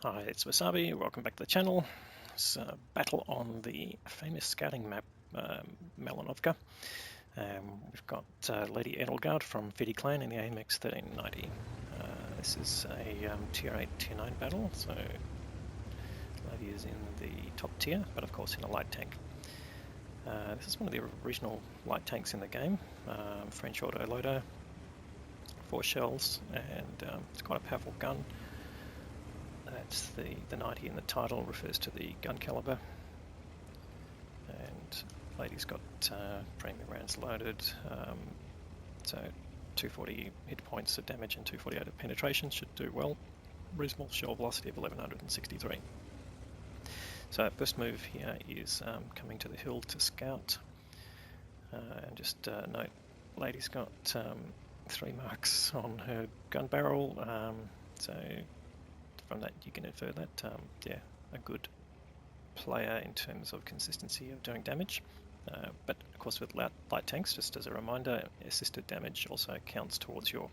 Hi, it's Wasabi. Welcome back to the channel. It's a battle on the famous scouting map, Malinovka. We've got LadyEdelgard from Fiddy Clan in the AMX 1390. This is a tier 8, tier 9 battle, so Lady is in the top tier, but of course in a light tank. This is one of the original light tanks in the game, French autoloader, 4 shells, and it's quite a powerful gun. That's the 90 in the title, refers to the gun caliber. And Lady's got premium rounds loaded, so 240 hit points of damage and 248 of penetration, should do well. Reasonable shell velocity of 1163. So our first move here is coming to the hill to scout. And just note, Lady's got 3 marks on her gun barrel, so from that you can infer that, yeah, a good player in terms of consistency of doing damage. But of course with light tanks, just as a reminder, assisted damage also counts towards your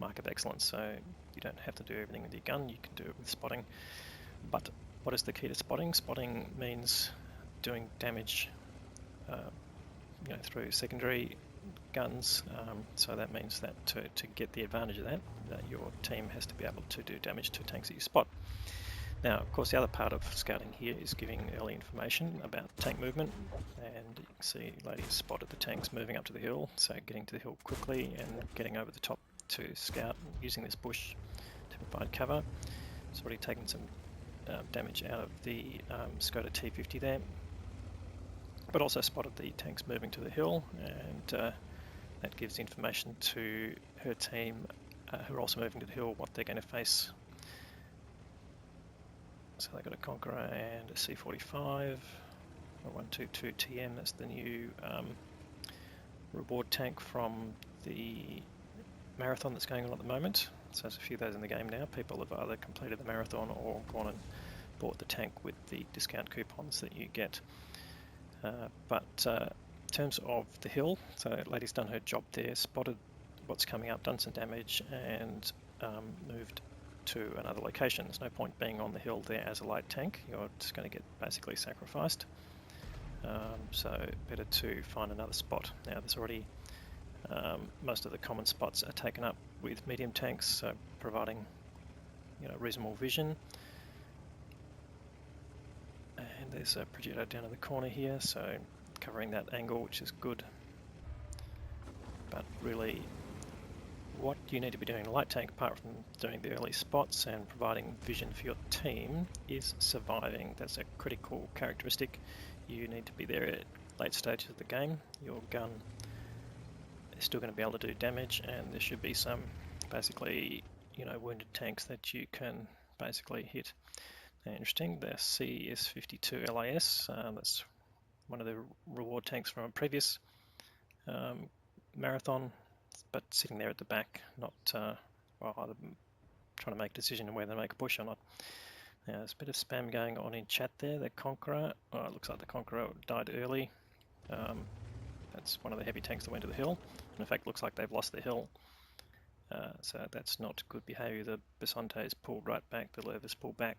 mark of excellence, so you don't have to do everything with your gun, you can do it with spotting. But what is the key to spotting? Spotting means doing damage through secondary guns, so that means that to get the advantage of that, your team has to be able to do damage to tanks that you spot. Now, of course, the other part of scouting here is giving early information about tank movement, and you can see Lady has spotted the tanks moving up to the hill, so getting to the hill quickly and getting over the top to scout using this bush to provide cover. It's already taken some damage out of the Skoda T50 there, but also spotted the tanks moving to the hill, and that gives information to her team who are also moving to the hill what they're going to face. So they've got a Conqueror and a C45, a 122 TM, that's the new reward tank from the marathon that's going on at the moment. So there's a few of those in the game now. People have either completed the marathon or gone and bought the tank with the discount coupons that you get. But in terms of the hill, so Lady's done her job there, spotted what's coming up, done some damage, and moved to another location. There's no point being on the hill there as a light tank, you're just going to get basically sacrificed. So better to find another spot. Now there's already most of the common spots are taken up with medium tanks, so providing reasonable vision. And there's a Progetto down in the corner here, so covering that angle, which is good. But really, what you need to be doing in a light tank, apart from doing the early spots and providing vision for your team, is surviving. That's a critical characteristic. You need to be there at late stages of the game. Your gun is still going to be able to do damage, and there should be some basically wounded tanks that you can basically hit. Now, interesting, the CS52 LAS, that's one of the reward tanks from a previous marathon, but sitting there at the back, not either trying to make a decision on whether to make a push or not. Now, there's a bit of spam going on in chat there. The Conqueror, it looks like the Conqueror died early. That's one of the heavy tanks that went to the hill. And in fact, looks like they've lost the hill. So that's not good behaviour. The Basante's pulled right back, the Lerva's pulled back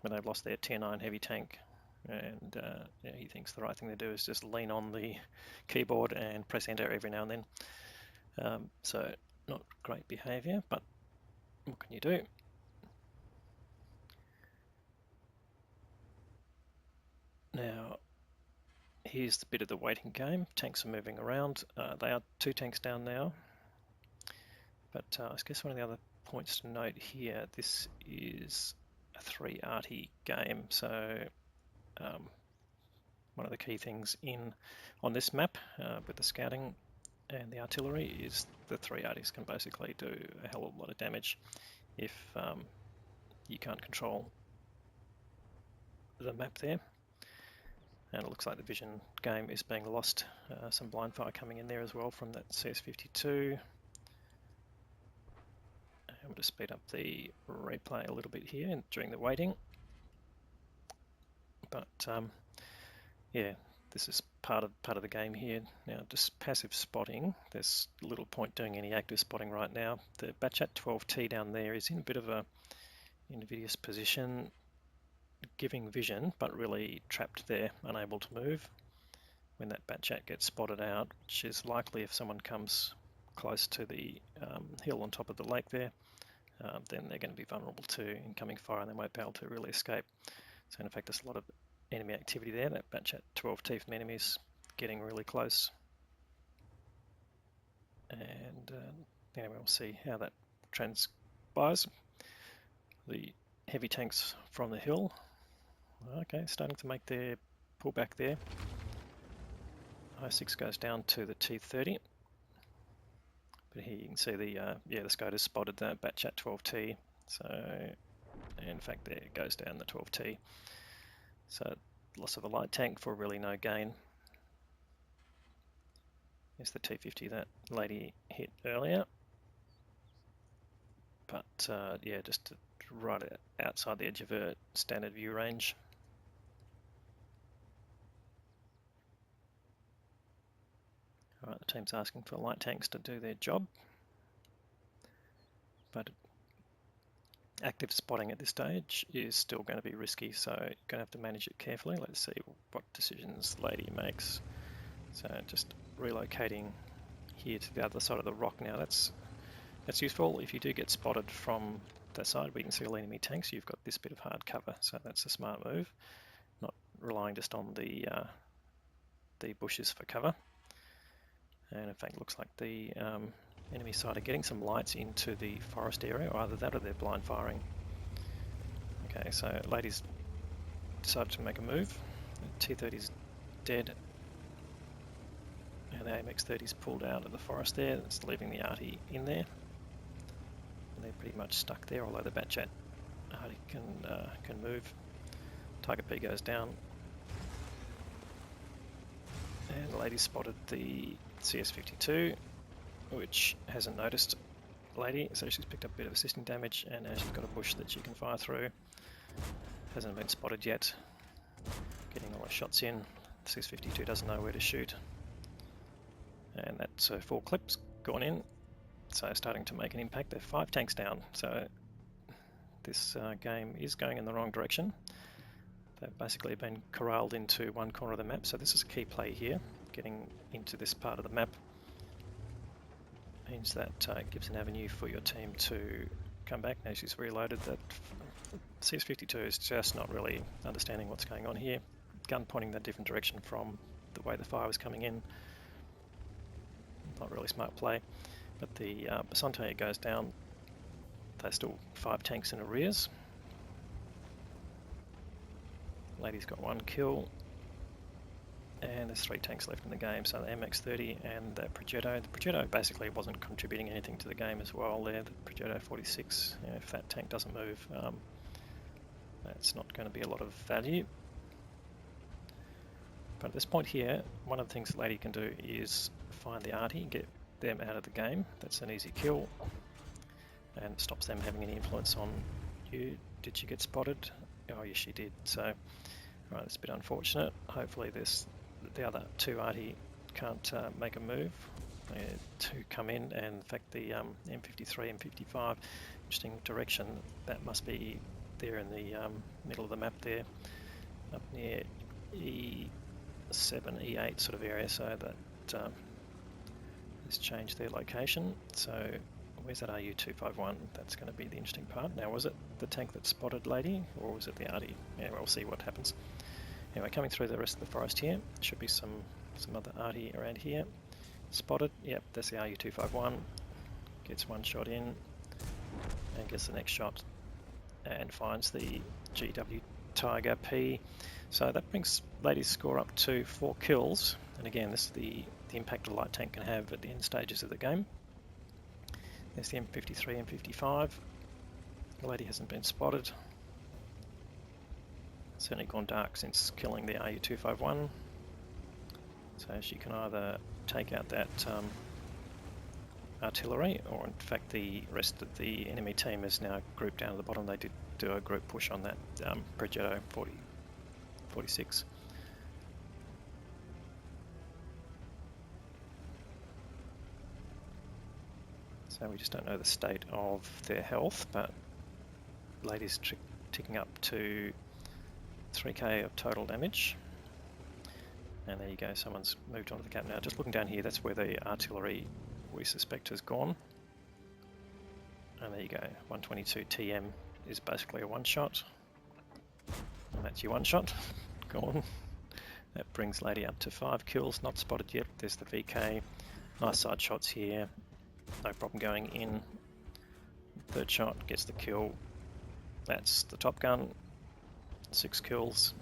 when they've lost their tier 9 heavy tank. And he thinks the right thing to do is just lean on the keyboard and press enter every now and then. So not great behaviour, but what can you do? Now, here's the bit of the waiting game. Tanks are moving around. They are 2 tanks down now. But I guess one of the other points to note here, this is a 3 arty game. So one of the key things on this map with the scouting and the artillery is the 3 arties can basically do a hell of a lot of damage if you can't control the map there. And it looks like the vision game is being lost. Some blind fire coming in there as well from that CS52. And we'll just speed up the replay a little bit here during the waiting. But yeah, this is part of the game here. Now, just passive spotting, there's little point doing any active spotting right now. The Batchat 12T down there is in a bit of a invidious position, giving vision, but really trapped there, unable to move. When that Batchat gets spotted out, which is likely if someone comes close to the hill on top of the lake there, then they're going to be vulnerable to incoming fire and they won't be able to really escape. So in fact, there's a lot of enemy activity there. That Batchat 12T from enemies getting really close. And anyway, we'll see how that transpires. The heavy tanks from the hill, okay, starting to make their pullback there. I6 goes down to the T30. But here you can see the the Scout spotted that Batchat 12T. So in fact there it goes down the 12T. So loss of a light tank for really no gain. Here's the T50 that lady hit earlier. But yeah, just right outside the edge of her standard view range. Alright, the team's asking for light tanks to do their job. But active spotting at this stage is still going to be risky, so you're going to have to manage it carefully. Let's see what decisions Lady makes. So just relocating here to the other side of the rock now. That's useful. If you do get spotted from that side where you can see all enemy tanks, you've got this bit of hard cover, so that's a smart move. Not relying just on the bushes for cover. And in fact, looks like the enemy side are getting some lights into the forest area, or either that or they're blind firing. Okay, so ladies decided to make a move. The T30's dead, and the AMX 30's pulled out of the forest there. It's leaving the arty in there, and they're pretty much stuck there. Although the Batchat arty can move. Tiger P goes down, and the lady spotted the CS52, which hasn't noticed lady, so she's picked up a bit of assisting damage, and now she's got a bush that she can fire through. Hasn't been spotted yet. Getting all the shots in. The CS52 doesn't know where to shoot. And that's 4 clips gone in, so starting to make an impact. They're 5 tanks down, so this game is going in the wrong direction. They've basically been corralled into one corner of the map, so this is a key play here. Getting into this part of the map means that gives an avenue for your team to come back. Now she's reloaded. That CS52 is just not really understanding what's going on here. Gun pointing that different direction from the way the fire was coming in. Not really smart play. But the Basante goes down. There's still 5 tanks in arrears. Lady's got 1 kill. And there's 3 tanks left in the game, so the AMX 30 and the Progetto. The Progetto basically wasn't contributing anything to the game as well there. The Progetto 46, you know, if that tank doesn't move, that's not going to be a lot of value. But at this point here, one of the things the lady can do is find the arty and get them out of the game. That's an easy kill, and it stops them having any influence on you. Did she get spotted? Oh yes, she did. So, right, it's a bit unfortunate. Hopefully the other 2 arty can't make a move to come in, and in fact the M53 and 55, interesting direction, that must be there in the middle of the map there, up near E7, E8 sort of area, so that has changed their location. So where's that RU251? That's going to be the interesting part. Now, was it the tank that spotted lady, or was it the arty? Yeah, we'll see what happens. Anyway, coming through the rest of the forest here, should be some other arty around here. Spotted, yep, that's the RU251. Gets 1 shot in, and gets the next shot, and finds the GW Tiger P. So that brings lady's score up to 4 kills. And again, this is the impact a light tank can have at the end stages of the game. There's the M53 and 55. The lady hasn't been spotted. Certainly gone dark since killing the RU251. So she can either take out that artillery, or in fact the rest of the enemy team is now grouped down to the bottom. They did do a group push on that Progetto 46. So we just don't know the state of their health, but Lady's ticking up to 3k of total damage. And there you go, someone's moved onto the cap now. Just looking down here, that's where the artillery we suspect has gone. And there you go, 122 TM is basically a one-shot. And that's your one-shot, gone. That brings Lady up to 5 kills, not spotted yet. There's the VK, nice side shots here, no problem going in. Third shot gets the kill. That's the Top Gun, 6 kills.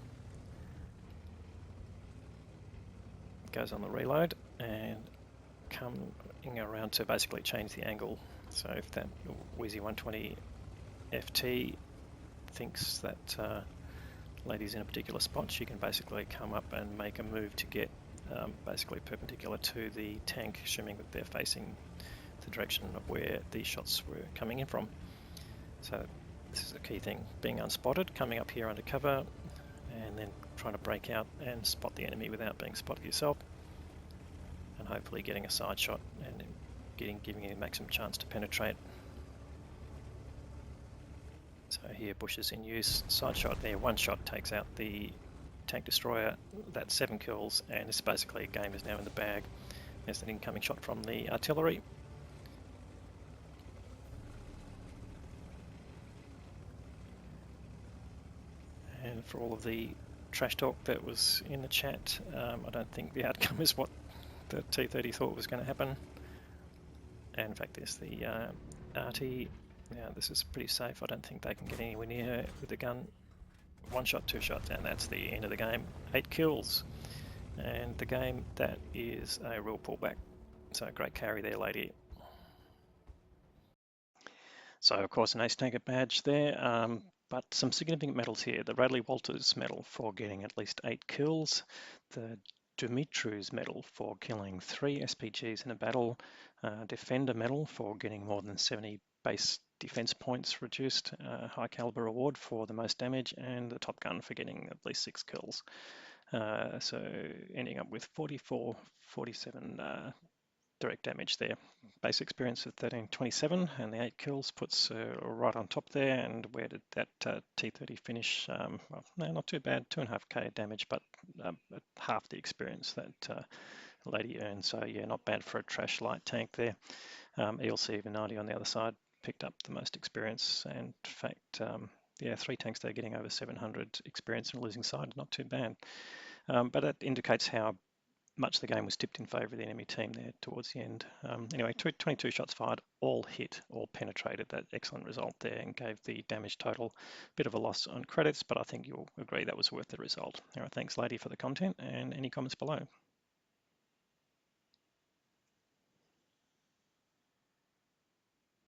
Goes on the reload and coming around to basically change the angle. So if that Wheezy 120 FT thinks that Lady's in a particular spot, she can basically come up and make a move to get basically perpendicular to the tank, assuming that they're facing the direction of where these shots were coming in from. So this is a key thing, being unspotted, coming up here under cover, and then trying to break out and spot the enemy without being spotted yourself, and hopefully getting a side shot and giving you a maximum chance to penetrate. So here Bush is in use, side shot there, one shot takes out the tank destroyer, that's 7 kills, and it's basically a game is now in the bag. There's an incoming shot from the artillery. And for all of the trash talk that was in the chat, I don't think the outcome is what the T-30 thought was going to happen. And in fact, there's the RT. Now this is pretty safe. I don't think they can get anywhere near her with the gun. One shot, 2 shots, and that's the end of the game. 8 kills. And the game, that is a real pullback. So great carry there, Lady. So of course an ace tanker badge there, but some significant medals here. The Radley Walters medal for getting at least 8 kills. The Dumitriu's medal for killing 3 SPGs in a battle. Defender medal for getting more than 70 base defense points reduced. High caliber award for the most damage, and the Top Gun for getting at least 6 kills. So ending up with 44, 47 direct damage there. Base experience of 1327, and the 8 kills puts right on top there. And where did that T-30 finish? Well, no, not too bad, 2.5k damage, but half the experience that Lady earned. So yeah, not bad for a trash light tank there. ELC even 90 on the other side picked up the most experience, and in fact, yeah, 3 tanks there getting over 700 experience and losing side, not too bad. But that indicates how much the game was tipped in favour of the enemy team there towards the end. Anyway, 22 shots fired, all hit, all penetrated. That excellent result there, and gave the damage total a bit of a loss on credits, but I think you'll agree that was worth the result. Anyway, thanks Lady for the content, and any comments below.